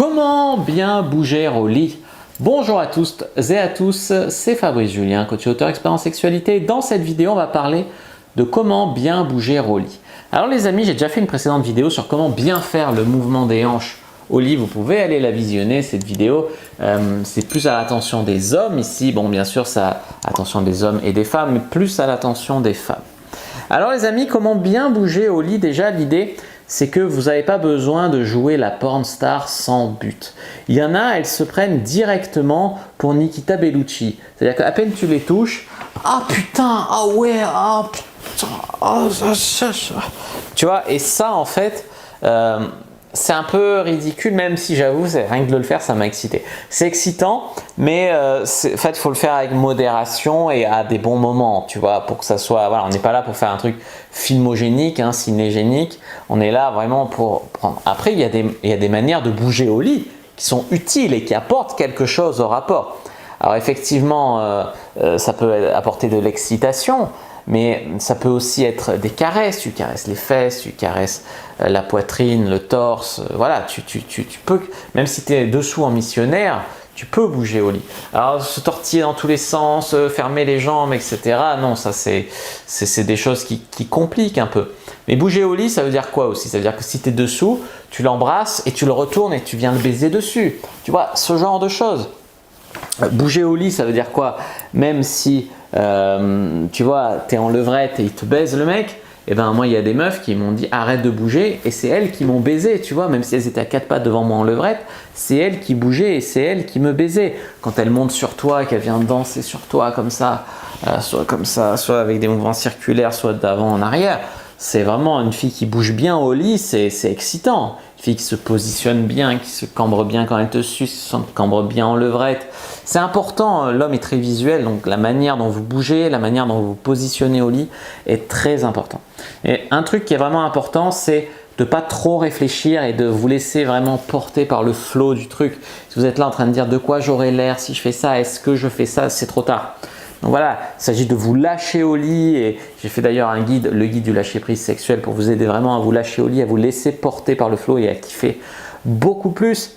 Comment bien bouger au lit? Bonjour à tous et à tous, c'est Fabrice Julien, coach et auteur expert en sexualité. Dans cette vidéo, on va parler de comment bien bouger au lit. Alors les amis, j'ai déjà fait une précédente vidéo sur comment bien faire le mouvement des hanches au lit. Vous pouvez aller la visionner, cette vidéo. C'est plus à l'attention des hommes ici. Bon, bien sûr, ça à l'attention des hommes et des femmes, mais plus à l'attention des femmes. Alors les amis, comment bien bouger au lit? Déjà, l'idée, c'est que vous n'avez pas besoin de jouer la porn star sans but. Il y en a, elles se prennent directement pour Nikita Bellucci. C'est-à-dire qu'à peine tu les touches, ah putain, ah ouais, ah putain, ah ça. Tu vois, et ça en fait, c'est un peu ridicule, même si j'avoue, rien que de le faire, ça m'a excité. C'est excitant, mais en fait, il faut le faire avec modération et à des bons moments, tu vois, pour que ça soit. Voilà, on n'est pas là pour faire un truc filmogénique, hein, cinégénique. On est là vraiment pour prendre. Après, il y a des manières de bouger au lit qui sont utiles et qui apportent quelque chose au rapport. Alors effectivement, ça peut apporter de l'excitation. Mais ça peut aussi être des caresses, tu caresses les fesses, tu caresses la poitrine, le torse, voilà, tu peux, même si tu es dessous en missionnaire, tu peux bouger au lit. Alors se tortiller dans tous les sens, fermer les jambes, etc. Non, ça c'est des choses qui compliquent un peu. Mais bouger au lit, ça veut dire quoi aussi? Ça veut dire que si tu es dessous, tu l'embrasses et tu le retournes et tu viens le baiser dessus. Tu vois, ce genre de choses. Bouger au lit, ça veut dire quoi? Même si tu vois, tu es en levrette et il te baise le mec, et ben moi il y a des meufs qui m'ont dit arrête de bouger et c'est elles qui m'ont baisé, tu vois, même si elles étaient à quatre pattes devant moi en levrette, c'est elles qui bougeaient et c'est elles qui me baisaient. Quand elles montent sur toi et qu'elles viennent danser sur toi comme ça, soit avec des mouvements circulaires, soit d'avant en arrière, c'est vraiment une fille qui bouge bien au lit, c'est excitant. Une fille qui se positionne bien, qui se cambre bien quand elle te suce, qui se cambre bien en levrette. C'est important, l'homme est très visuel, donc la manière dont vous bougez, la manière dont vous vous positionnez au lit est très important. Et un truc qui est vraiment important, c'est de ne pas trop réfléchir et de vous laisser vraiment porter par le flow du truc. Si vous êtes là en train de dire de quoi j'aurai l'air si je fais ça, est-ce que je fais ça, c'est trop tard. Donc voilà, il s'agit de vous lâcher au lit et j'ai fait d'ailleurs un guide, le guide du lâcher prise sexuel pour vous aider vraiment à vous lâcher au lit, à vous laisser porter par le flow et à kiffer beaucoup plus.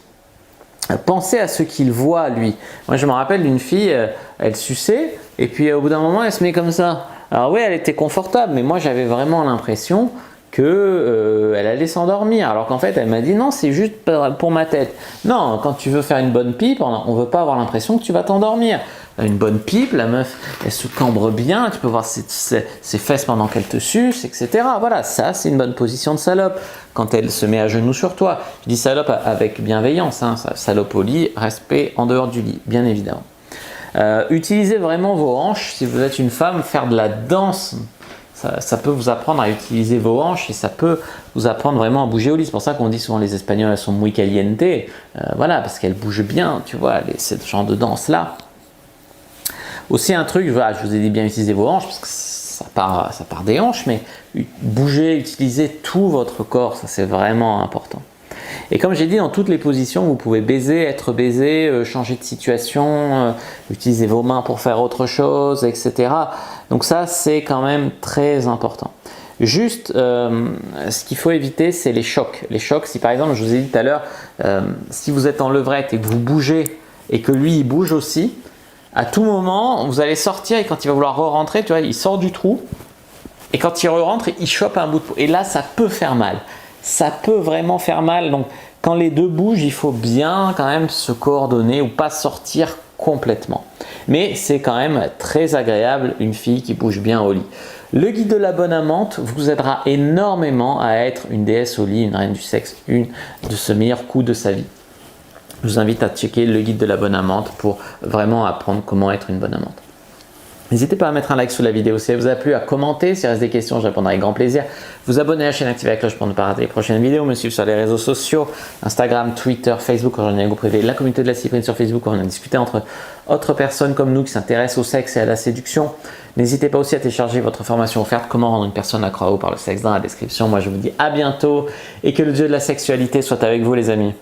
Pensez à ce qu'il voit lui. Moi je me rappelle d'une fille, elle suçait et puis au bout d'un moment elle se met comme ça. Alors oui, elle était confortable, mais moi j'avais vraiment l'impression que elle allait s'endormir, alors qu'en fait elle m'a dit non, c'est juste pour ma tête. Non, quand tu veux faire une bonne pipe, on ne veut pas avoir l'impression que tu vas t'endormir. Une bonne pipe, la meuf elle se cambre bien, tu peux voir ses fesses pendant qu'elle te suce, etc. Voilà, ça c'est une bonne position de salope quand elle se met à genoux sur toi. Je dis salope avec bienveillance, hein, salope au lit, respect en dehors du lit, bien évidemment. Utilisez vraiment vos hanches si vous êtes une femme, faire de la danse. Ça peut vous apprendre à utiliser vos hanches et ça peut vous apprendre vraiment à bouger au lit. C'est pour ça qu'on dit souvent les Espagnols elles sont muy caliente, voilà, parce qu'elles bougent bien, tu vois, ce genre de danse là. Aussi un truc, voilà, je vous ai dit bien utiliser vos hanches parce que ça part des hanches, mais bougez, utilisez tout votre corps, ça c'est vraiment important. Et comme j'ai dit, dans toutes les positions, vous pouvez baiser, être baisé, changer de situation, utiliser vos mains pour faire autre chose, etc. Donc ça, c'est quand même très important. Juste, ce qu'il faut éviter, c'est les chocs. Les chocs, si par exemple, je vous ai dit tout à l'heure, si vous êtes en levrette et que vous bougez et que lui, il bouge aussi, à tout moment, vous allez sortir et quand il va vouloir re-rentrer, tu vois, il sort du trou et quand il re-rentre, il chope un bout de peau. Et là, ça peut faire mal. Ça peut vraiment faire mal. Donc, quand les deux bougent, il faut bien quand même se coordonner ou pas sortir complètement. Mais c'est quand même très agréable une fille qui bouge bien au lit. Le guide de la bonne amante vous aidera énormément à être une déesse au lit, une reine du sexe, une de ce meilleur coup de sa vie. Je vous invite à checker le guide de la bonne amante pour vraiment apprendre comment être une bonne amante. N'hésitez pas à mettre un like sous la vidéo si elle vous a plu, à commenter, s'il reste des questions, je répondrai avec grand plaisir. Vous abonner à la chaîne, activer la cloche pour ne pas rater les prochaines vidéos, me suivre sur les réseaux sociaux, Instagram, Twitter, Facebook, rejoindre un groupe privé, la communauté de la cyprine sur Facebook, où on a discuté entre autres personnes comme nous qui s'intéressent au sexe et à la séduction. N'hésitez pas aussi à télécharger votre formation offerte, comment rendre une personne accro par le sexe, dans la description. Moi je vous dis à bientôt et que le dieu de la sexualité soit avec vous les amis.